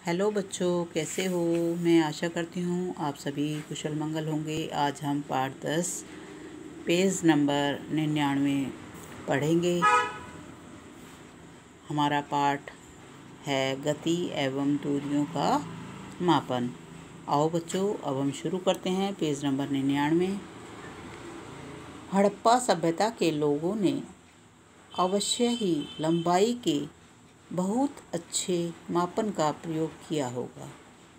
Hello बच्चों, कैसे हो। मैं आशा करती हूँ आप सभी कुशल मंगल होंगे। आज हम पाठ 10 पेज नंबर 99 पढ़ेंगे। हमारा पाठ है गति एवं दूरियों का मापन। आओ बच्चों, अब हम शुरू करते हैं। Page number 99। हड़प्पा सभ्यता के लोगों ने अवश्य ही लंबाई के बहुत अच्छे मापन का प्रयोग किया होगा,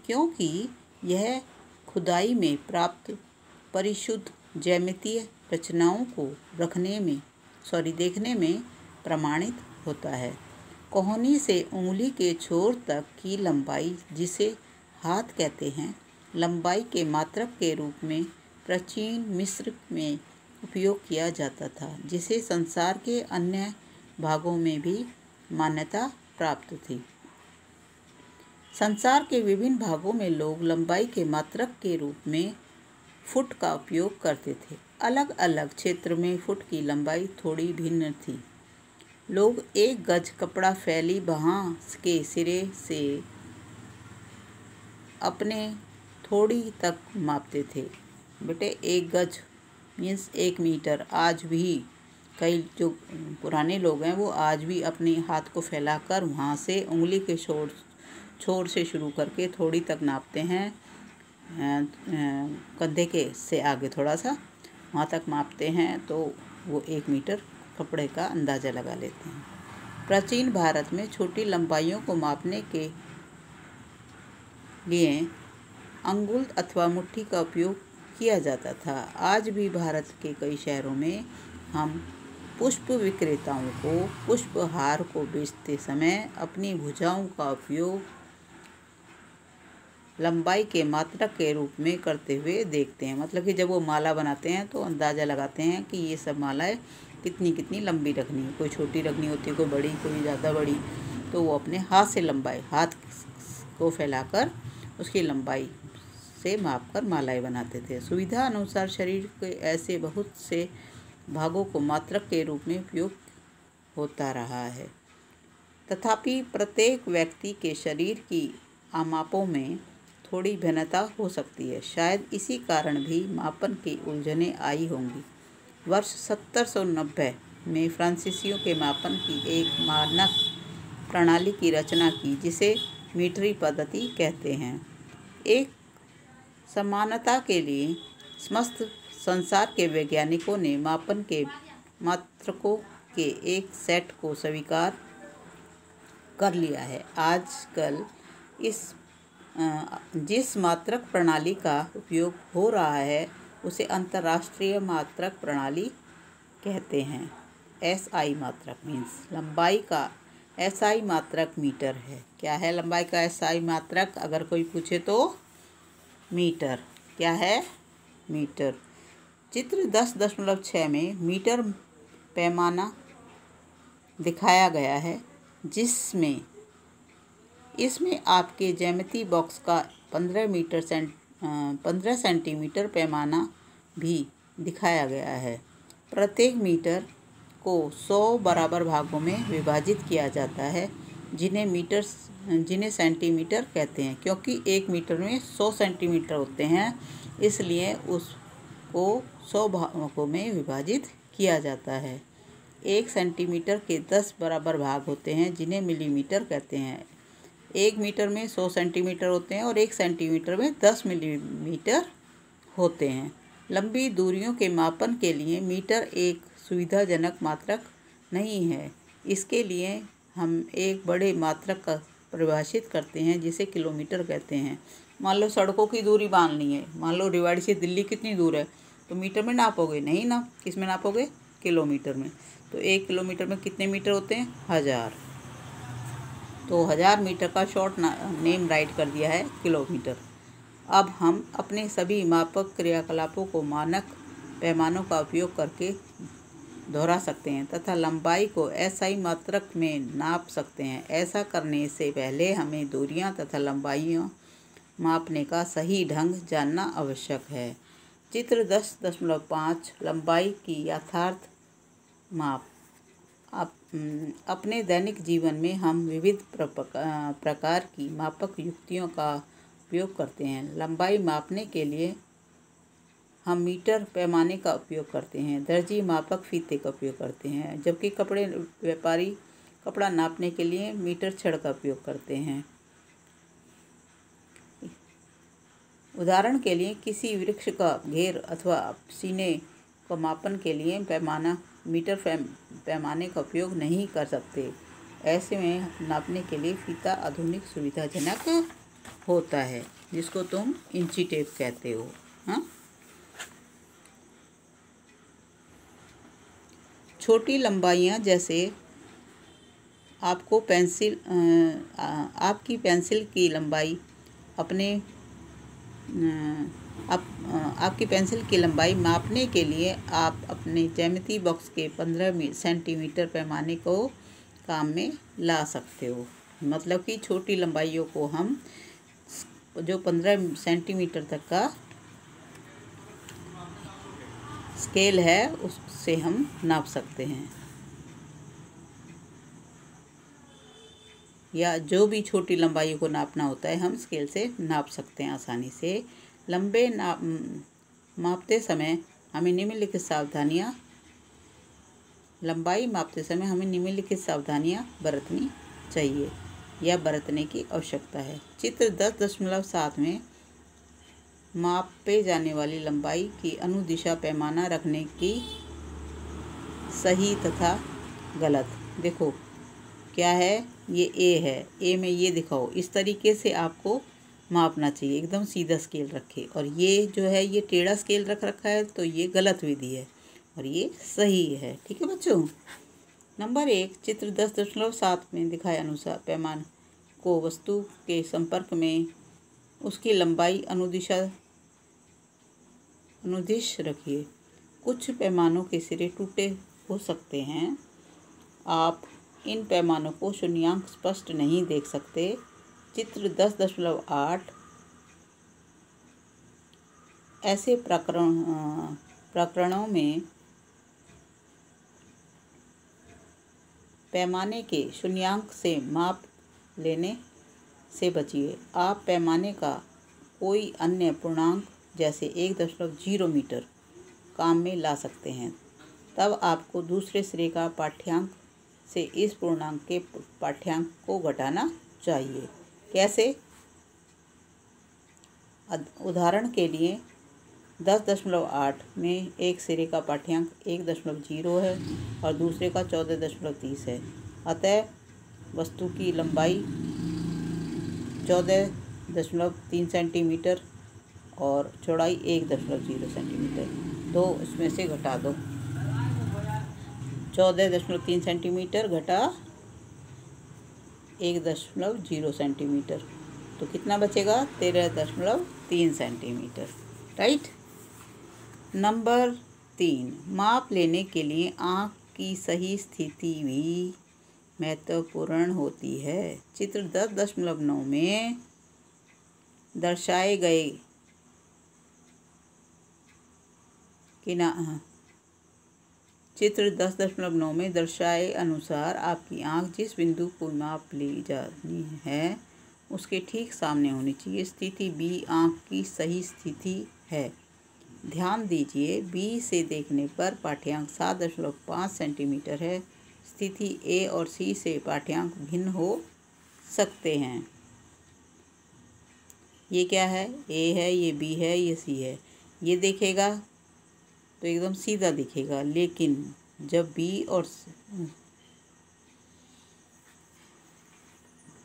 क्योंकि यह खुदाई में प्राप्त परिशुद्ध ज्यामितीय रचनाओं को देखने में प्रमाणित होता है। कोहनी से उंगली के छोर तक की लंबाई, जिसे हाथ कहते हैं, लंबाई के मात्रक के रूप में प्राचीन मिस्र में उपयोग किया जाता था, जिसे संसार के अन्य भागों में भी मान्यता प्राप्त थी। संसार के विभिन्न भागों में लोग लंबाई के मात्रक के रूप में फुट का उपयोग करते थे। अलग अलग क्षेत्र में फुट की लंबाई थोड़ी भिन्न थी। लोग 1 गज कपड़ा फैली बांस के सिरे से अपने थोड़ी तक मापते थे। बेटे 1 गज मीन्स 1 मीटर। आज भी कई जो पुराने लोग हैं वो आज भी अपने हाथ को फैलाकर वहाँ से उंगली के छोर से शुरू करके थोड़ी तक नापते हैं। कंधे के से आगे थोड़ा सा वहाँ तक मापते हैं, तो वो 1 मीटर कपड़े का अंदाज़ा लगा लेते हैं। प्राचीन भारत में छोटी लंबाइयों को मापने के लिए अंगुल अथवा मुट्ठी का उपयोग किया जाता था। आज भी भारत के कई शहरों में हम पुष्प विक्रेताओं को पुष्पहार को बेचते समय अपनी भुजाओं का उपयोग लंबाई के मात्रक के रूप में करते हुए देखते हैं। मतलब कि जब वो माला बनाते हैं तो अंदाज़ा लगाते हैं कि ये सब मालाएं कितनी कितनी लंबी रखनी है। कोई छोटी रखनी होती है, कोई बड़ी, कोई ज़्यादा बड़ी, तो वो अपने हाथ को फैलाकर उसकी लंबाई से मापकर मालाएं बनाते थे। सुविधा अनुसार शरीर के ऐसे बहुत से भागों को मात्रक के रूप में उपयोग होता रहा है। तथापि प्रत्येक व्यक्ति के शरीर की आमापों में थोड़ी भिन्नता हो सकती है। शायद इसी कारण भी मापन की उलझनें आई होंगी। वर्ष 1790 में फ्रांसीसियों के मापन की एक मानक प्रणाली की रचना की, जिसे मीटरी पद्धति कहते हैं। एक समानता के लिए समस्त संसार के वैज्ञानिकों ने मापन के मात्रकों के एक सेट को स्वीकार कर लिया है। आजकल जिस मात्रक प्रणाली का उपयोग हो रहा है उसे अंतर्राष्ट्रीय मात्रक प्रणाली कहते हैं। एसआई मात्रक मीन्स लंबाई का एसआई मात्रक मीटर है। क्या है लंबाई का एसआई मात्रक? अगर कोई पूछे तो मीटर। क्या है? मीटर। चित्र 10.6 में मीटर पैमाना दिखाया गया है, इसमें आपके ज्यामिति बॉक्स का 15 सेंटीमीटर पैमाना भी दिखाया गया है। प्रत्येक मीटर को 100 बराबर भागों में विभाजित किया जाता है, जिन्हें सेंटीमीटर कहते हैं। क्योंकि 1 मीटर में 100 सेंटीमीटर होते हैं, इसलिए उसको 100 भागों में विभाजित किया जाता है। 1 सेंटीमीटर के 10 बराबर भाग होते हैं, जिन्हें मिलीमीटर कहते हैं। 1 मीटर में 100 सेंटीमीटर होते हैं और 1 सेंटीमीटर में 10 मिलीमीटर होते हैं। लंबी दूरियों के मापन के लिए मीटर एक सुविधाजनक मात्रक नहीं है। इसके लिए हम एक बड़े मात्रक का परिभाषित करते हैं, जिसे किलोमीटर कहते हैं। मान लो सड़कों की दूरी बांधनी है, मान लो रेवाड़ी से दिल्ली कितनी दूर है, तो मीटर में नापोगे नहीं ना, किस में नापोगे? किलोमीटर में। तो 1 किलोमीटर में कितने मीटर होते हैं? 1000। तो 1000 मीटर का शॉर्ट नेम राइट कर दिया है किलोमीटर। अब हम अपने सभी मापक क्रियाकलापों को मानक पैमानों का उपयोग करके दोहरा सकते हैं तथा लंबाई को एसआई मात्रक में नाप सकते हैं। ऐसा करने से पहले हमें दूरियां तथा लंबाइयां मापने का सही ढंग जानना आवश्यक है। चित्र 10.5 लंबाई की यथार्थ माप। अब अपने दैनिक जीवन में हम विविध प्रकार की मापक युक्तियों का उपयोग करते हैं। लंबाई मापने के लिए हम मीटर पैमाने का उपयोग करते हैं। दर्जी मापक फीते का उपयोग करते हैं, जबकि कपड़े व्यापारी कपड़ा नापने के लिए मीटर छड़ का उपयोग करते हैं। उदाहरण के लिए किसी वृक्ष का घेर अथवा सीने को मापन के लिए मीटर पैमाने का उपयोग नहीं कर सकते। ऐसे में नापने के लिए फीता आधुनिक सुविधाजनक होता है, जिसको तुम इंची टेप कहते हो। हाँ, छोटी लंबाइयाँ जैसे आपकी पेंसिल की लंबाई आपकी पेंसिल की लंबाई मापने के लिए आप अपने ज्यामिति बॉक्स के 15 सेंटीमीटर पैमाने को काम में ला सकते हो। मतलब कि छोटी लंबाइयों को हम जो 15 सेंटीमीटर तक का स्केल है उससे हम नाप सकते हैं, या जो भी छोटी लंबाई को नापना होता है हम स्केल से नाप सकते हैं आसानी से। मापते समय हमें निम्नलिखित सावधानियाँ बरतनी चाहिए या बरतने की आवश्यकता है। चित्र 10.7 में मापे जाने वाली लंबाई की अनुदिशा पैमाना रखने की सही तथा गलत। देखो क्या है, ये ए है, ए में ये दिखाओ, इस तरीके से आपको मापना चाहिए, एकदम सीधा स्केल रखे। और ये जो है ये टेढ़ा स्केल रख रखा है, तो ये गलत विधि है और ये सही है। ठीक है बच्चों। नंबर 1, चित्र 10.7 में दिखाए अनुसार पैमाने को वस्तु के संपर्क में उसकी लंबाई अनुदिश रखिए। कुछ पैमानों के सिरे टूटे हो सकते हैं। आप इन पैमानों को शून्यांक स्पष्ट नहीं देख सकते। चित्र 10.8 ऐसे प्रकरणों में पैमाने के शून्यांक से माप लेने से बचिए। आप पैमाने का कोई अन्य पूर्णांक जैसे 1.0 मीटर काम में ला सकते हैं, तब आपको दूसरे सिरे का पाठ्यांक से इस पूर्णांक के पाठ्यांक को घटाना चाहिए। कैसे? उदाहरण के लिए 10.8 में एक सिरे का पाठ्यांक 1.0 है और दूसरे का 14.30 है। अतः वस्तु की लंबाई 14.3 सेंटीमीटर और चौड़ाई 1.0 सेंटीमीटर। तो इसमें से घटा दो, 14.3 सेंटीमीटर घटा 1.0 सेंटीमीटर, तो कितना बचेगा? 13.3 सेंटीमीटर। राइट। नंबर 3, माप लेने के लिए आँख की सही स्थिति भी महत्वपूर्ण होती है। चित्र 10.9 में दर्शाए गए चित्र 10.9 में दर्शाए अनुसार आपकी आँख जिस बिंदु को माप ली जानी है उसके ठीक सामने होनी चाहिए। स्थिति बी आँख की सही स्थिति है। ध्यान दीजिए, बी से देखने पर पाठ्यांक 7.5 सेंटीमीटर है। स्थिति ए और सी से पाठ्यांक भिन्न हो सकते हैं। ये क्या है? ए है, ये बी है, ये सी है। ये देखेगा तो एकदम सीधा दिखेगा, लेकिन जब बी और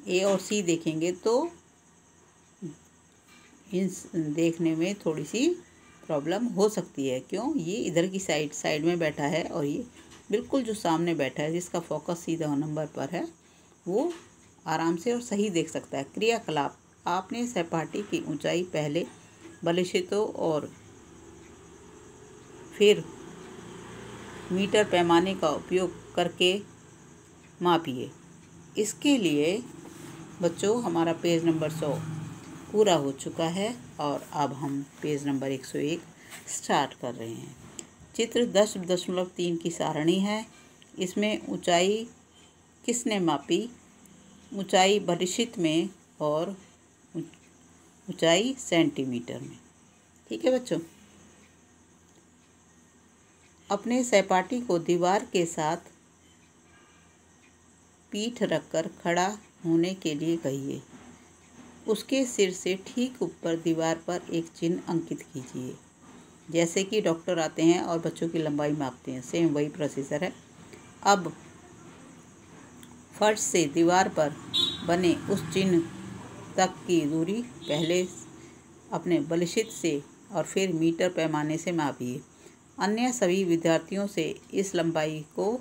ए और सी देखेंगे तो इन देखने में थोड़ी सी प्रॉब्लम हो सकती है। क्यों? ये इधर की साइड में बैठा है और ये बिल्कुल जो सामने बैठा है जिसका फोकस सीधा नंबर पर है वो आराम से और सही देख सकता है। क्रियाकलाप: आपने सहपाठी की ऊंचाई पहले बलिष्ठों और फिर मीटर पैमाने का उपयोग करके मापिए। इसके लिए बच्चों हमारा पेज नंबर 100 पूरा हो चुका है और अब हम पेज नंबर 101 स्टार्ट कर रहे हैं। चित्र 10.3 की सारणी है। इसमें ऊंचाई किसने मापी? ऊंचाई बलिशित में और ऊंचाई सेंटीमीटर में। ठीक है बच्चों। अपने सहपाठी को दीवार के साथ पीठ रखकर खड़ा होने के लिए कहिए। उसके सिर से ठीक ऊपर दीवार पर एक चिन्ह अंकित कीजिए। जैसे कि डॉक्टर आते हैं और बच्चों की लंबाई मापते हैं, सेम वही प्रोसीजर है। अब फर्श से दीवार पर बने उस चिन्ह तक की दूरी पहले अपने बलिशित से और फिर मीटर पैमाने से मापिए। अन्य सभी विद्यार्थियों से इस लंबाई को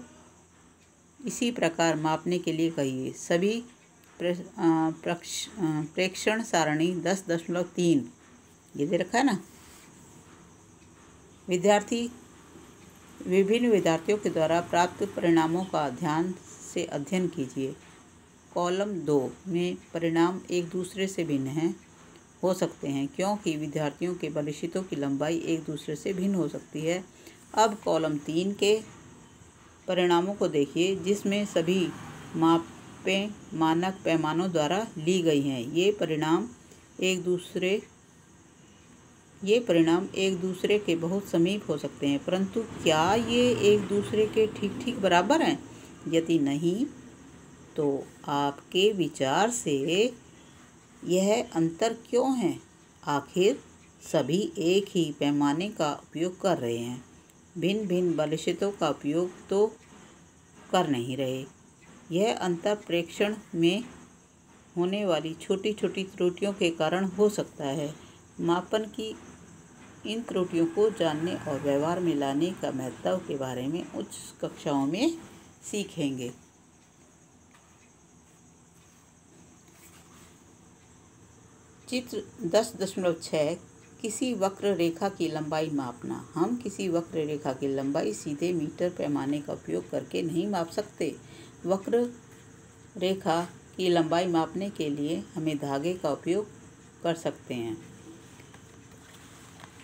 इसी प्रकार मापने के लिए कहिए। सभी प्रेक्षण सारणी 10.3 ये दे रखा है ना। विभिन्न विद्यार्थियों के द्वारा प्राप्त परिणामों का ध्यान से अध्ययन कीजिए। कॉलम 2 में परिणाम एक दूसरे से भिन्न हो सकते हैं क्योंकि विद्यार्थियों के बलिशितों की लंबाई एक दूसरे से भिन्न हो सकती है। अब कॉलम 3 के परिणामों को देखिए, जिसमें सभी मापें मानक पैमानों द्वारा ली गई हैं। ये परिणाम एक दूसरे के बहुत समीप हो सकते हैं, परंतु क्या ये एक दूसरे के ठीक ठीक बराबर हैं? यदि नहीं, तो आपके विचार से यह अंतर क्यों है? आखिर सभी एक ही पैमाने का उपयोग कर रहे हैं, भिन्न भिन्न बलिशितों का उपयोग तो कर नहीं रहे। यह अंतर प्रेक्षण में होने वाली छोटी छोटी त्रुटियों के कारण हो सकता है। मापन की इन त्रुटियों को जानने और व्यवहार में लाने का महत्व के बारे में उच्च कक्षाओं में सीखेंगे। चित्र 10.6 किसी वक्र रेखा की लंबाई मापना। हम किसी वक्र रेखा की लंबाई सीधे मीटर पैमाने का उपयोग करके नहीं माप सकते। वक्र रेखा की लंबाई मापने के लिए हमें धागे का उपयोग कर सकते हैं,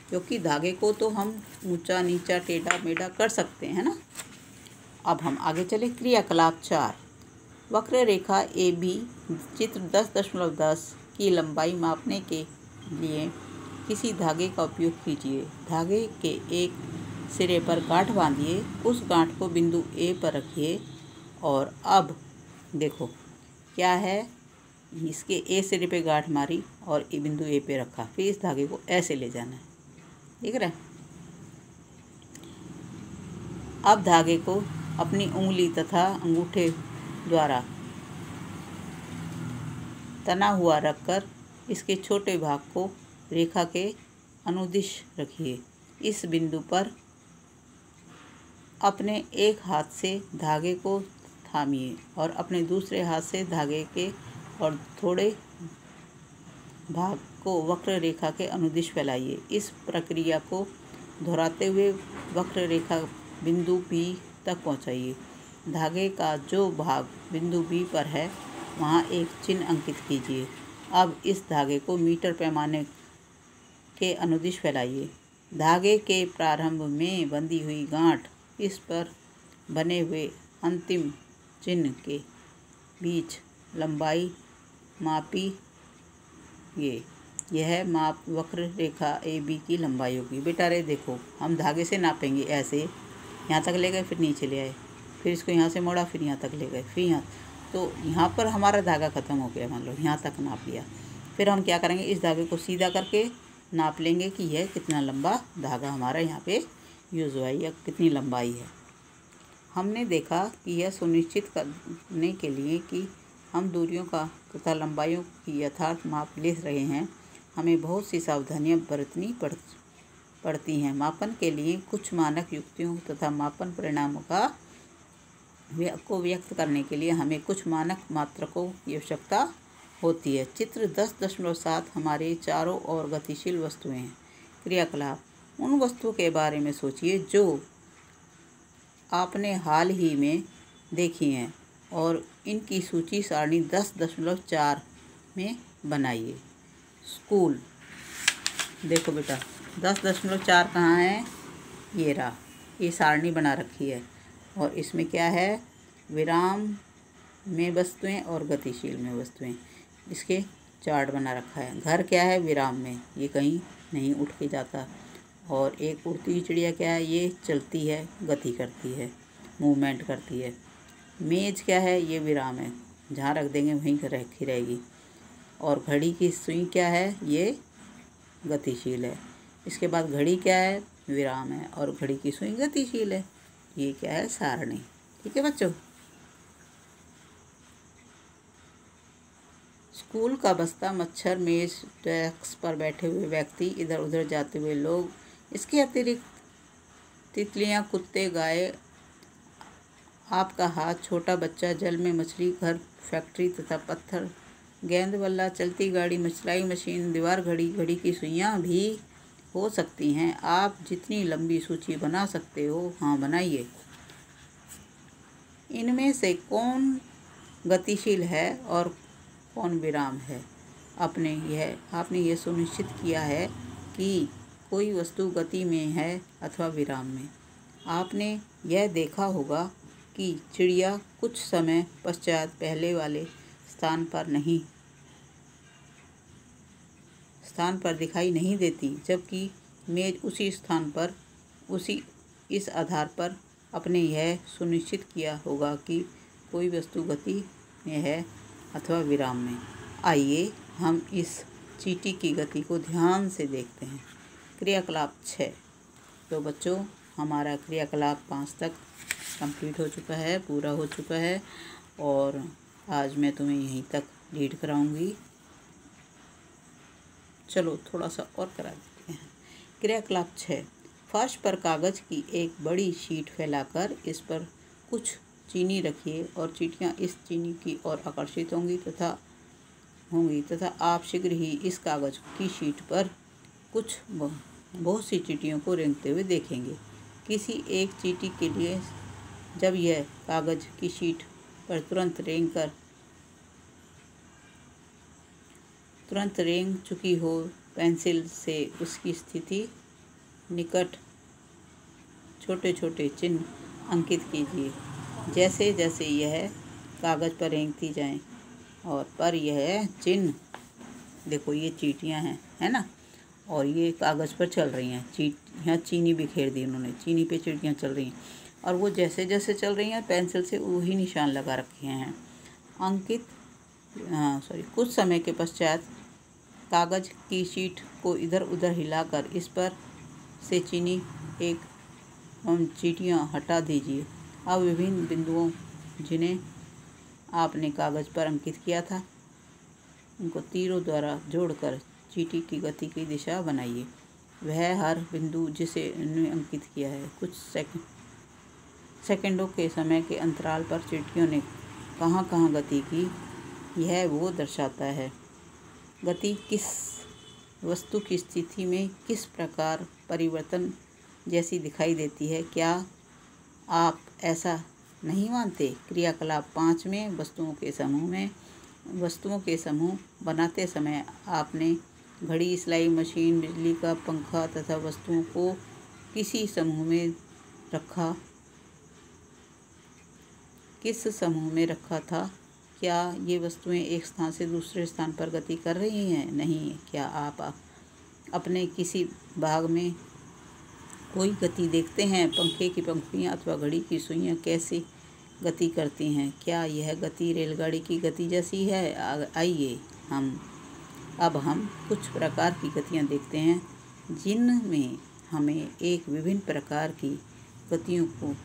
क्योंकि धागे को तो हम ऊंचा नीचा टेढ़ा मेढ़ा कर सकते हैं ना। अब हम आगे चले। क्रियाकलाप 4 वक्र रेखा AB चित्र 10.10 की लंबाई मापने के लिए किसी धागे का उपयोग कीजिए। धागे के एक सिरे पर गांठ बांधिए, उस गांठ को बिंदु A पर रखिए और अब देखो क्या है, इसके A सिरे पे गांठ मारी और बिंदु A पे रखा, फिर इस धागे को ऐसे ले जाना है, दिख रहा है। अब धागे को अपनी उंगली तथा अंगूठे द्वारा तना हुआ रखकर इसके छोटे भाग को रेखा के अनुदिश रखिए। इस बिंदु पर अपने एक हाथ से धागे को थामिए और अपने दूसरे हाथ से धागे के और थोड़े भाग को वक्र रेखा के अनुदिश फैलाइए। इस प्रक्रिया को दोहराते हुए वक्र रेखा बिंदु B तक पहुंचाइए। धागे का जो भाग बिंदु B पर है वहां एक चिन्ह अंकित कीजिए। अब इस धागे को मीटर पैमाने के अनुदिश फैलाइए। धागे के प्रारंभ में बंधी हुई गांठ इस पर बने हुए अंतिम चिन्ह के बीच लंबाई मापी यह माप वक्र रेखा AB की लंबाई होगी। बेटा रे देखो, हम धागे से नापेंगे ऐसे, यहाँ तक ले गए फिर नीचे ले आए, फिर इसको यहाँ से मोड़ा फिर यहाँ तक ले गए, फिर यहाँ, तो यहाँ पर हमारा धागा ख़त्म हो गया, मान लो यहाँ तक नाप लिया। फिर हम क्या करेंगे, इस धागे को सीधा करके नाप लेंगे कि यह कितना लंबा धागा हमारा यहाँ पे यूज़ हुआ है या कितनी लंबाई है। हमने देखा कि यह सुनिश्चित करने के लिए कि हम दूरियों का तथा लंबाइयों की यथार्थ माप ले रहे हैं, हमें बहुत सी सावधानियां बरतनी पड़ती हैं। मापन के लिए कुछ मानक युक्तियों तथा मापन परिणामों को व्यक्त करने के लिए हमें कुछ मानक मात्रकों की आवश्यकता होती है। चित्र 10.7 हमारे चारों ओर गतिशील वस्तुएं हैं। क्रियाकलाप उन वस्तुओं के बारे में सोचिए जो आपने हाल ही में देखी हैं और इनकी सूची सारणी 10.4 में बनाइए। स्कूल, देखो बेटा 10.4 कहाँ है, ये रहा, ये सारणी बना रखी है। और इसमें क्या है, विराम में वस्तुएं और गतिशील में वस्तुएं। इसके चार्ट बना रखा है। घर क्या है, विराम में, ये कहीं नहीं उठ के जाता। और एक उड़ती हुई चिड़िया क्या है, ये चलती है, गति करती है, मूवमेंट करती है। मेज़ क्या है, ये विराम है, जहाँ रख देंगे वहीं रखी रहेगी। और घड़ी की सुई क्या है, ये गतिशील है। इसके बाद घड़ी क्या है, विराम है, और घड़ी की सुई गतिशील है। ये क्या है, सारणी। ठीक है बच्चों। स्कूल का बस्ता, मच्छर, मेज, डेस्क पर बैठे हुए व्यक्ति, इधर उधर जाते हुए लोग, इसके अतिरिक्त तितलियां, कुत्ते, गाय, आपका हाथ, छोटा बच्चा, जल में मछली, घर, फैक्ट्री तथा पत्थर, गेंद, बल्ला, चलती गाड़ी, सिलाई मशीन, दीवार घड़ी, घड़ी की सुइयां भी हो सकती हैं। आप जितनी लंबी सूची बना सकते हो, हाँ बनाइए। इनमें से कौन गतिशील है और कौन विराम है? आपने यह सुनिश्चित किया है कि कोई वस्तु गति में है अथवा विराम में। आपने यह देखा होगा कि चिड़िया कुछ समय पश्चात पहले वाले स्थान पर दिखाई नहीं देती, जबकि मेज उसी स्थान पर इस आधार पर आपने यह सुनिश्चित किया होगा कि कोई वस्तु गति में है अथवा विराम में। आइए हम इस चींटी की गति को ध्यान से देखते हैं। क्रियाकलाप 6। तो बच्चों, हमारा क्रियाकलाप 5 तक कंप्लीट हो चुका है, पूरा हो चुका है, और आज मैं तुम्हें यहीं तक रीड कराऊंगी। चलो थोड़ा सा और करा देते हैं। क्रियाकलाप 6। फर्श पर कागज़ की एक बड़ी शीट फैलाकर इस पर कुछ चीनी रखिए और चींटियाँ इस चीनी की ओर आकर्षित होंगी तथा आप शीघ्र ही इस कागज़ की शीट पर बहुत सी चींटियों को रेंगते हुए देखेंगे। किसी एक चींटी के लिए जब यह कागज़ की शीट पर तुरंत रेंग चुकी हो, पेंसिल से उसकी स्थिति निकट छोटे छोटे चिन्ह अंकित कीजिए। जैसे जैसे यह कागज़ पर रेंगती जाएं, और पर यह चिन्ह, देखो ये चींटियां हैं, है ना, और ये कागज़ पर चल रही हैं। यहाँ चीनी बिखेर दी उन्होंने, चीनी पे चिड़ियाँ चल रही हैं, और वो जैसे जैसे चल रही हैं पेंसिल से वही निशान लगा रखे हैं। कुछ समय के पश्चात कागज़ की शीट को इधर उधर हिलाकर इस पर से चींटियाँ हटा दीजिए। अब विभिन्न बिंदुओं जिन्हें आपने कागज़ पर अंकित किया था, उनको तीरों द्वारा जोड़कर चींटी की गति की दिशा बनाइए। वह हर बिंदु जिसे उन्होंने अंकित किया है, कुछ सेकंडों के समय के अंतराल पर चींटियों ने कहाँ कहाँ गति की, यह वो दर्शाता है। गति किस वस्तु की स्थिति में किस प्रकार परिवर्तन जैसी दिखाई देती है, क्या आप ऐसा नहीं मानते? क्रियाकलाप 5 में वस्तुओं के समूह बनाते समय आपने घड़ी, सिलाई मशीन, बिजली का पंखा तथा वस्तुओं को किस समूह में रखा था? क्या ये वस्तुएं एक स्थान से दूसरे स्थान पर गति कर रही हैं? नहीं। क्या आप अपने किसी भाग में कोई गति देखते हैं? पंखे की पंखुड़ियाँ अथवा घड़ी की सुइयाँ कैसे गति करती हैं? क्या यह गति रेलगाड़ी की गति जैसी है? आइए अब हम कुछ प्रकार की गतियाँ देखते हैं जिनमें हमें विभिन्न प्रकार की गतियों को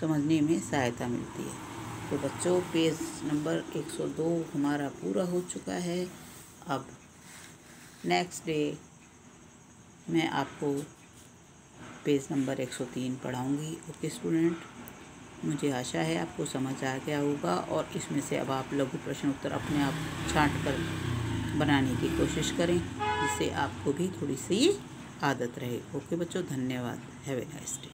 समझने में सहायता मिलती है। तो बच्चों, पेज नंबर 102 हमारा पूरा हो चुका है। अब नेक्स्ट डे मैं आपको पेज नंबर 103 पढ़ाऊँगी। ओके स्टूडेंट, मुझे आशा है आपको समझ आ गया होगा, और इसमें से अब आप लघु प्रश्न उत्तर अपने आप छांट कर बनाने की कोशिश करें, जिससे आपको भी थोड़ी सी आदत रहे। ओके बच्चों, धन्यवाद। Have a nice day.